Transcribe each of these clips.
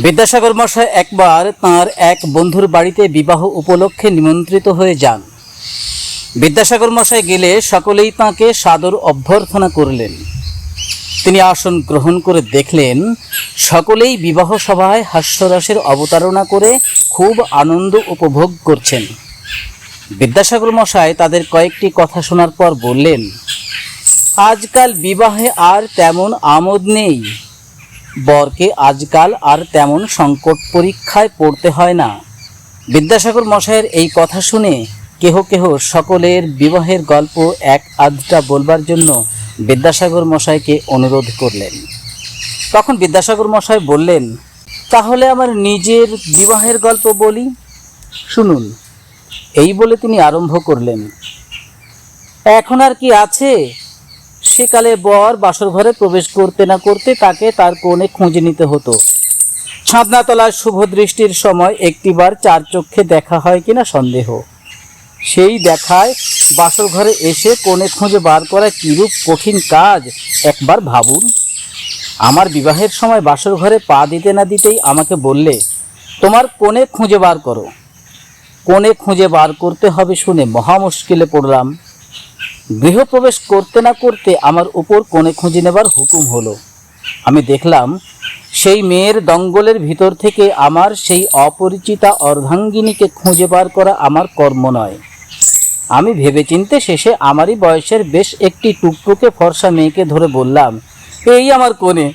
বিদ্যাসাগর মশাই একবার তাঁর এক বন্ধুর বাড়িতে বিবাহ উপলক্ষে নিমন্ত্রিত হয়ে যান। বিদ্যাসাগর মশাই গেলে সকলেই তাঁকে সাদর অভ্যর্থনা করলেন। তিনি আসন গ্রহণ করে দেখলেন সকলেই বিবাহ সভায় হাস্যরসের অবতারণা করে খুব আনন্দ উপভোগ করছেন। বিদ্যাসাগর মশাই তাদের কয়েকটি কথা শোনার পর বললেন, আজকাল বিবাহে আর তেমন আমোদ নেই। বরকে আজকাল আর তেমন সংকট পরীক্ষায় পড়তে হয় না। বিদ্যাসাগর মশাইয়ের এই কথা শুনে কেহ কেহ সকলের বিবাহের গল্প এক আধটা বলবার জন্য বিদ্যাসাগর মশাইকে অনুরোধ করলেন। তখন বিদ্যাসাগর মশাই বললেন, তাহলে আমার নিজের বিবাহের গল্প বলি, শুনুন। এই বলে তিনি আরম্ভ করলেন, এখন আর কি আছে, সেকালে বর বাসর ঘরে প্রবেশ করতে না করতে তাকে তার কোণে খুঁজে নিতে হতো। ছাদনাতলার শুভ দৃষ্টির সময় একটিবার চার চক্ষে দেখা হয় কিনা সন্দেহ। সেই দেখায় বাসর ঘরে এসে কোণে খুঁজে বার করা কিরূপ কঠিন কাজ একবার ভাবুন। আমার বিবাহের সময় বাসর ঘরে পা দিতে না দিতেই আমাকে বললে, তোমার কোণে খুঁজে বার করো। কোণে খুঁজে বার করতে হবে শুনে মহা মুশকিলে পড়লাম। গৃহপ্রবেশ করতে না করতে আমার উপর কোণে খুঁজে নেবার হুকুম হলো। আমি দেখলাম সেই মেয়ের দঙ্গলের ভিতর থেকে আমার সেই অপরিচিতা অর্ধাঙ্গিনীকে খুঁজে বার করা আমার কর্ম নয়। আমি ভেবেচিন্তে শেষে আমারই বয়সের বেশ একটি টুকটুকে ফর্সা মেয়েকে ধরে বললাম, এই আমার কোণে।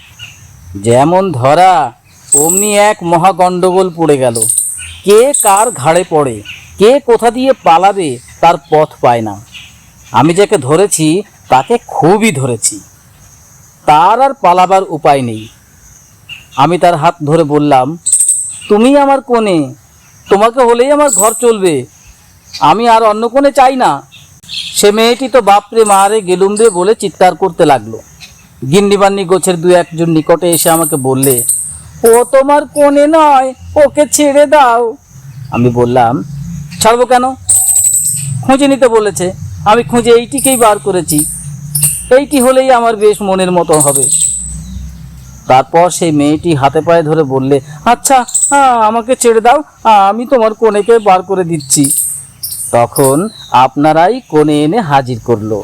যেমন ধরা অমনি এক মহা গণ্ডগোল পড়ে গেল। কে কার ঘাড়ে পড়ে, কে কোথা দিয়ে পালাবে তার পথ পায় না। আমি যাকে ধরেছি তাকে খুবই ধরেছি, তার আর পালাবার উপায় নেই। আমি তার হাত ধরে বললাম, তুমি আমার কোণে, তোমাকে হলেই আমার ঘর চলবে, আমি আর অন্য কোণে চাই না। সে মেয়েটি তো বাপরে মারে গেলুম রে বলে চিৎকার করতে লাগলো। গিন্নিবান্নি গোছের দু একজন নিকটে এসে আমাকে বললে, ও তোমার কোণে নয়, ওকে ছেড়ে দাও। আমি বললাম, ছাড়বো কেন, খুঁজে নিতে বলেছে, আমি খুঁজে এইটিকেই বার করেছি, এইটি হলেই আমার বেশ মনের মতো হবে। তারপর সেই মেয়েটি হাতে পায়ে ধরে বললে, আচ্ছা আমাকে ছেড়ে দাও, আমি তোমার কোণেকে বার করে দিচ্ছি। তখন আপনারাই কোণে এনে হাজির করলো।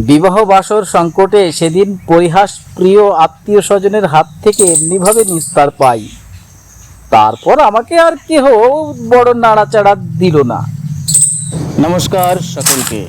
বিবাহ বাসর সংকটে সেদিন পরিহাস প্রিয় আত্মীয় স্বজনের হাত থেকে এমনিভাবে নিস্তার পাই। তারপর আমাকে আর কেহ বড় নাড়াচাড়া দিল না। নমস্কার সকলকে।